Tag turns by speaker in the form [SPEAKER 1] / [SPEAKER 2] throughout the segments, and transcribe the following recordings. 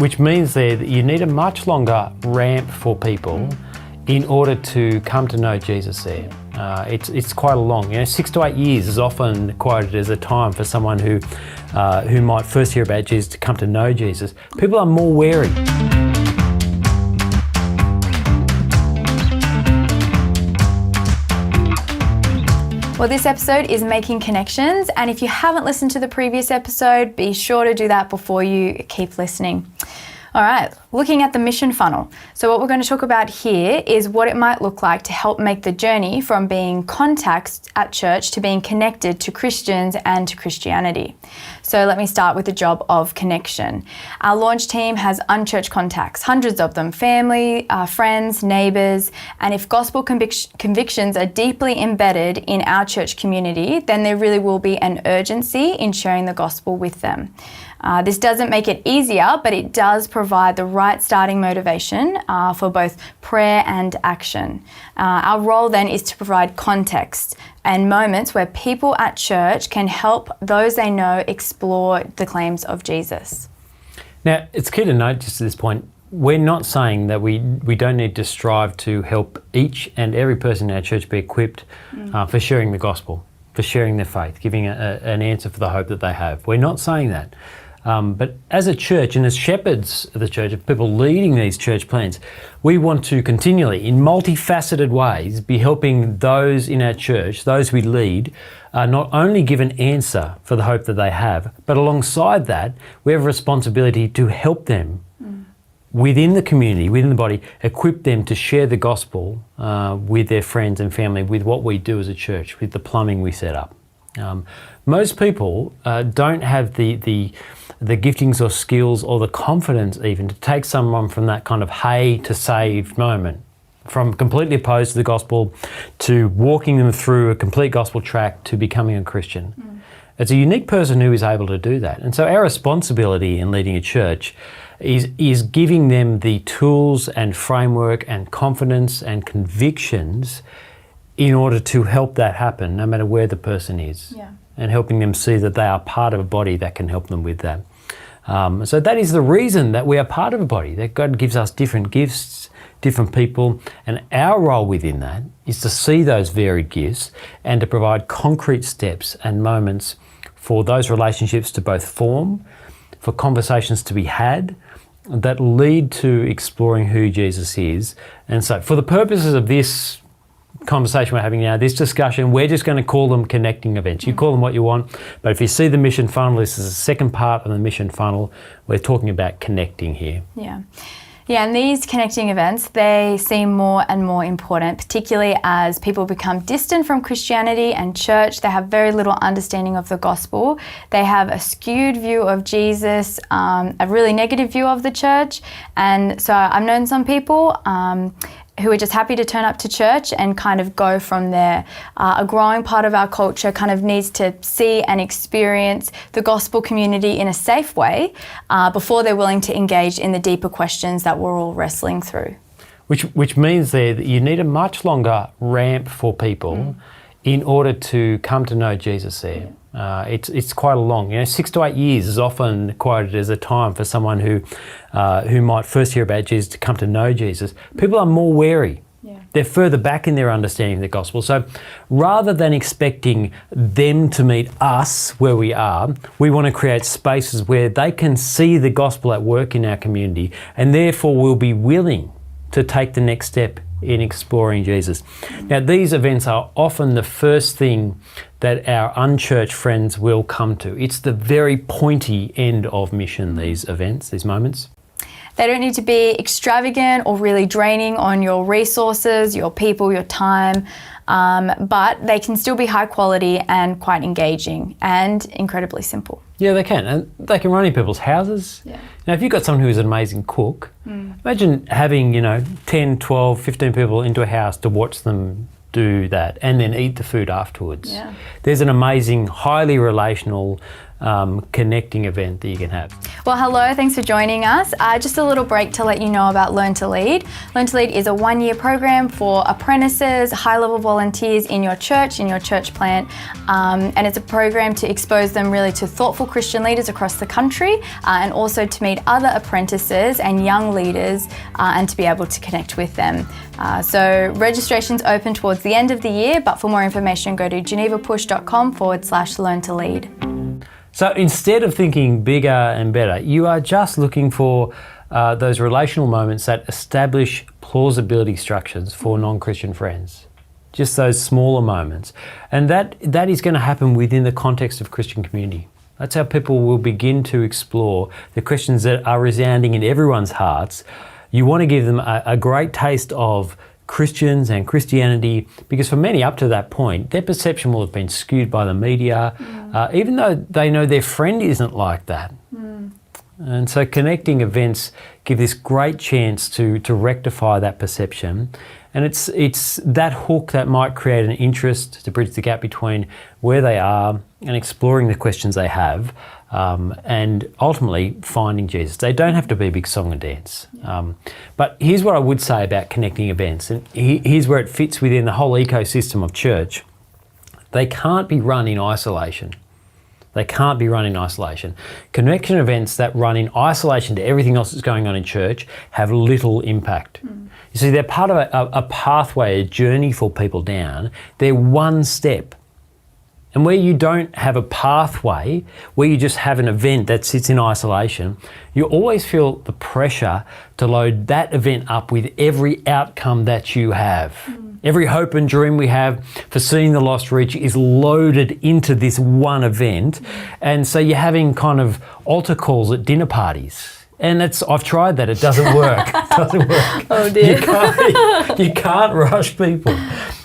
[SPEAKER 1] which means there that you need a much longer ramp for people in order to come to know Jesus there. It's quite a long, 6 to 8 years is often quoted as a time for someone who might first hear about Jesus to come to know Jesus. People are more wary.
[SPEAKER 2] Well, this episode is Making Connections, and if you haven't listened to the previous episode, be sure to do that before you keep listening. All right, looking at the mission funnel. So what we're going to talk about here is what it might look like to help make the journey from being contacts at church to being connected to Christians and to Christianity. So let me start with the job of connection. Our launch team has unchurched contacts, hundreds of them, family, friends, neighbours, and if gospel convictions are deeply embedded in our church community, then there really will be an urgency in sharing the gospel with them. This doesn't make it easier, but it does provide the right starting motivation for both prayer and action. Our role then is to provide context and moments where people at church can help those they know explore the claims of Jesus.
[SPEAKER 1] Now, it's key to note just at this point, we're not saying that we don't need to strive to help each and every person in our church be equipped for sharing the gospel, for sharing their faith, giving an answer for the hope that they have. We're not saying that. But as a church and as shepherds of the church, of people leading these church plans, we want to continually, in multifaceted ways, be helping those in our church, those we lead, not only give an answer for the hope that they have, but alongside that, we have a responsibility to help them within the community, within the body, equip them to share the gospel with their friends and family, with what we do as a church, with the plumbing we set up. Most people don't have the giftings or skills or the confidence even to take someone from that kind of hey to saved moment, from completely opposed to the gospel to walking them through a complete gospel track to becoming a Christian. It's a unique person who is able to do that. And so our responsibility in leading a church is giving them the tools and framework and confidence and convictions in order to help that happen, no matter where the person is, and helping them see that they are part of a body that can help them with that. So that is the reason that we are part of a body, that God gives us different gifts, different people, and our role within that is to see those varied gifts and to provide concrete steps and moments for those relationships to both form, for conversations to be had that lead to exploring who Jesus is. And so for the purposes of this conversation we're having now, this discussion, we're just going to call them connecting events. You call them what you want, but if you see the mission funnel, this is the second part of the mission funnel. We're talking about connecting here.
[SPEAKER 2] Yeah, and these connecting events, they seem more and more important, particularly as people become distant from Christianity and church. They have very little understanding of the gospel. They have a skewed view of Jesus, a really negative view of the church. And so I've known some people who are just happy to turn up to church and kind of go from there. A growing part of our culture kind of needs to see and experience the gospel community in a safe way before they're willing to engage in the deeper questions that we're all wrestling through.
[SPEAKER 1] Which means there that you need a much longer ramp for people in order to come to know Jesus there. It's quite a long, 6 to 8 years is often quoted as a time for someone who might first hear about Jesus to come to know Jesus. People are more wary. They're further back in their understanding of the gospel. So rather than expecting them to meet us where we are, we want to create spaces where they can see the gospel at work in our community and therefore will be willing to take the next step in exploring Jesus. Now, these events are often the first thing that our unchurched friends will come to. It's the very pointy end of mission, these events, these moments.
[SPEAKER 2] They don't need to be extravagant or really draining on your resources, your people, your time, but they can still be high quality and quite engaging and incredibly simple.
[SPEAKER 1] Yeah, they can. And they can run in people's houses. Now, if you've got someone who's an amazing cook, imagine having, 10, 12, 15 people into a house to watch them do that and then eat the food afterwards. There's an amazing, highly relational connecting event that you can have.
[SPEAKER 2] Well, hello, thanks for joining us. Just a little break to let you know about Learn to Lead. Learn to Lead is a 1-year program for apprentices, high-level volunteers in your church plant, and it's a program to expose them really to thoughtful Christian leaders across the country, and also to meet other apprentices and young leaders and to be able to connect with them. So registration's open towards the end of the year, but for more information go to genevapush.com/learn to lead.
[SPEAKER 1] So instead of thinking bigger and better, you are just looking for those relational moments that establish plausibility structures for non-Christian friends. Just those smaller moments. And that is going to happen within the context of Christian community. That's how people will begin to explore the questions that are resounding in everyone's hearts. You want to give them a great taste of Christians and Christianity, because for many up to that point, their perception will have been skewed by the media, even though they know their friend isn't like that. And so connecting events give this great chance to rectify that perception. And it's that hook that might create an interest to bridge the gap between where they are and exploring the questions they have, and ultimately finding Jesus. They don't have to be a big song and dance. But here's what I would say about connecting events, and here's where it fits within the whole ecosystem of church. They can't be run in isolation. They can't be run in isolation. Connection events that run in isolation to everything else that's going on in church have little impact. You see, they're part of a pathway, a journey for people down. They're one step. And where you don't have a pathway, where you just have an event that sits in isolation, you always feel the pressure to load that event up with every outcome that you have. Every hope and dream we have for seeing the lost reach is loaded into this one event. And so you're having kind of altar calls at dinner parties. And I've tried that, it doesn't work. It doesn't work.
[SPEAKER 2] Oh dear.
[SPEAKER 1] You can't rush people.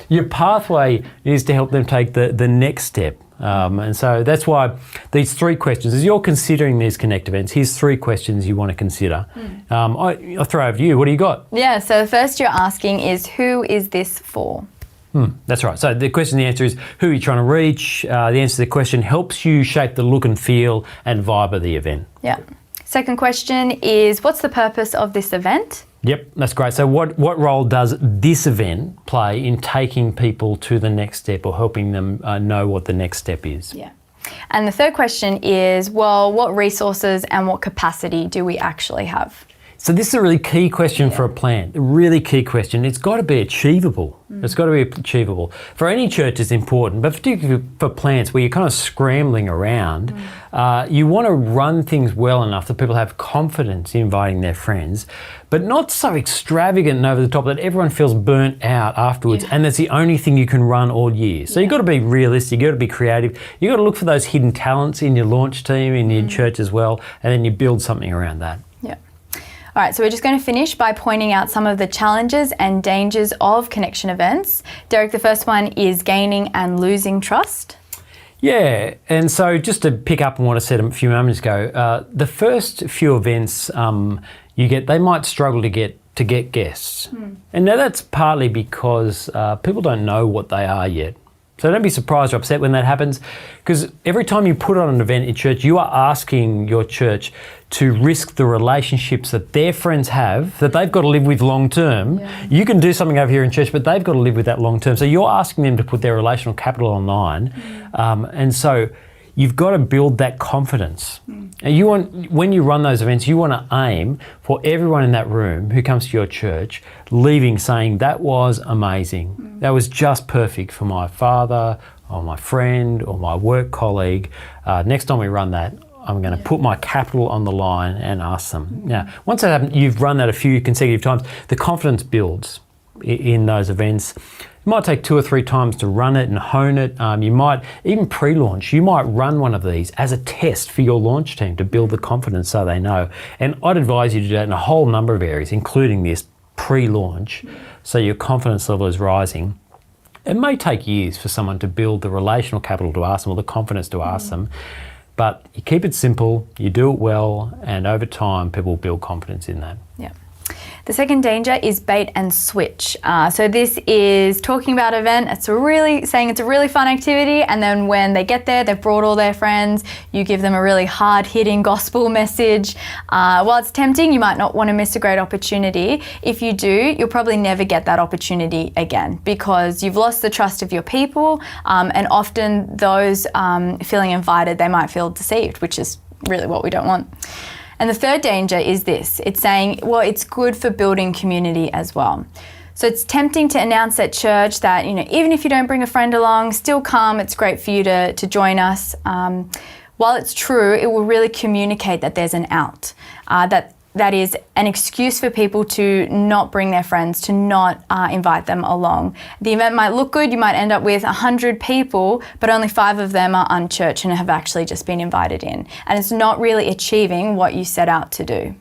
[SPEAKER 1] Your pathway is to help them take the next step. And so that's why these 3 questions, as you're considering these Connect events, here's 3 questions you want to consider. I'll throw over to you. What do you got?
[SPEAKER 2] Yeah, so the first you're asking is, who is this for?
[SPEAKER 1] That's right. So the answer is, who are you trying to reach? The answer to the question helps you shape the look and feel and vibe of the event.
[SPEAKER 2] Yeah. Second question is, what's the purpose of this event?
[SPEAKER 1] Yep, that's great. So what role does this event play in taking people to the next step or helping them know what the next step is?
[SPEAKER 2] Yeah. And the third question is, well, what resources and what capacity do we actually have?
[SPEAKER 1] So this is a really key question for a plant, a really key question. It's got to be achievable. It's got to be achievable. For any church it's important, but particularly for plants where you're kind of scrambling around, you want to run things well enough that people have confidence in inviting their friends, but not so extravagant and over the top that everyone feels burnt out afterwards, and that's the only thing you can run all year. So you've got to be realistic, you've got to be creative, you've got to look for those hidden talents in your launch team, in your church as well, and then you build something around that.
[SPEAKER 2] Yeah. All right, so we're just going to finish by pointing out some of the challenges and dangers of connection events. Derek, the first one is gaining and losing trust.
[SPEAKER 1] Yeah, and so just to pick up on what I said a few moments ago, the first few events they might struggle to get guests. And now that's partly because people don't know what they are yet. So don't be surprised or upset when that happens, because every time you put on an event in church, you are asking your church to risk the relationships that their friends have, that they've got to live with long term. You can do something over here in church, but they've got to live with that long term. So you're asking them to put their relational capital online. And so you've got to build that confidence. And when you run those events, you want to aim for everyone in that room who comes to your church leaving saying, that was amazing. That was just perfect for my father or my friend or my work colleague. Next time we run that, I'm going to put my capital on the line and ask them. Now, once that happens, you've run that a few consecutive times, the confidence builds in those events. It might take 2 or 3 times to run it and hone it. You might, even pre-launch, you might run one of these as a test for your launch team to build the confidence so they know. And I'd advise you to do that in a whole number of areas, including this pre-launch, so your confidence level is rising. It may take years for someone to build the relational capital to ask them or the confidence to ask them, but you keep it simple, you do it well, and over time people build confidence in that.
[SPEAKER 2] Yeah. The second danger is bait and switch. So this is talking about an event. It's saying it's a really fun activity, and then when they get there, they've brought all their friends. You give them a really hard-hitting gospel message. While it's tempting, you might not want to miss a great opportunity. If you do, you'll probably never get that opportunity again because you've lost the trust of your people, and often those feeling invited, they might feel deceived, which is really what we don't want. And the third danger is this. It's saying, well, it's good for building community as well. So it's tempting to announce at church that, even if you don't bring a friend along, still come. It's great for you to join us. While it's true, it will really communicate that there's an out, that is an excuse for people to not bring their friends, to not invite them along. The event might look good. You might end up with 100 people, but only 5 of them are unchurched and have actually just been invited in. And it's not really achieving what you set out to do.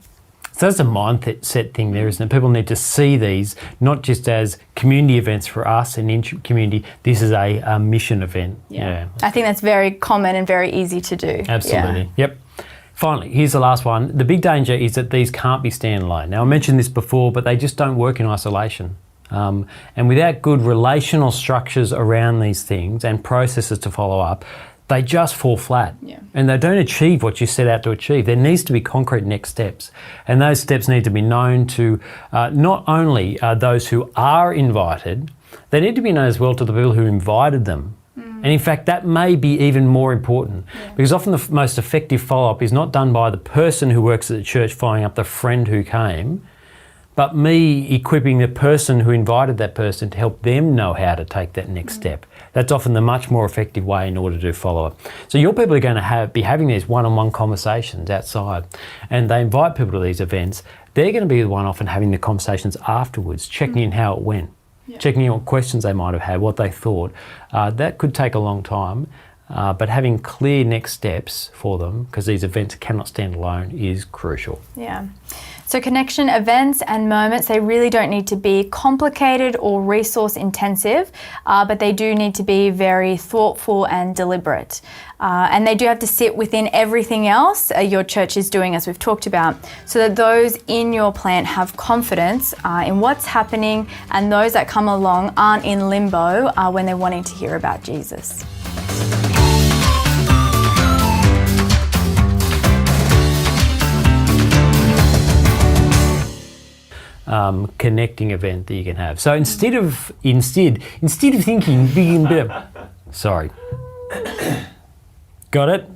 [SPEAKER 1] So that's a mindset thing there, isn't it? People need to see these not just as community events for us and in community. This is a mission event. Yeah.
[SPEAKER 2] I think that's very common and very easy to do.
[SPEAKER 1] Absolutely. Yep. Finally, here's the last one. The big danger is that these can't be standalone. Now, I mentioned this before, but they just don't work in isolation. And without good relational structures around these things and processes to follow up, they just fall flat. And they don't achieve what you set out to achieve. There needs to be concrete next steps. And those steps need to be known to not only those who are invited, they need to be known as well to the people who invited them. And in fact, that may be even more important because often the most effective follow-up is not done by the person who works at the church following up the friend who came, but me equipping the person who invited that person to help them know how to take that next step. That's often the much more effective way in order to do follow-up. So your people are going to be having these one-on-one conversations outside, and they invite people to these events. They're going to be the one often having the conversations afterwards, checking in how it went. Checking in what questions they might have had, what they thought. That could take a long time, but having clear next steps for them, because these events cannot stand alone, is crucial.
[SPEAKER 2] Yeah. So connection events and moments, they really don't need to be complicated or resource intensive, but they do need to be very thoughtful and deliberate. And they do have to sit within everything else your church is doing, as we've talked about, so that those in your plant have confidence in what's happening, and those that come along aren't in limbo when they're wanting to hear about Jesus.
[SPEAKER 1] Connecting event that you can have. So instead of thinking big and better, sorry, got it?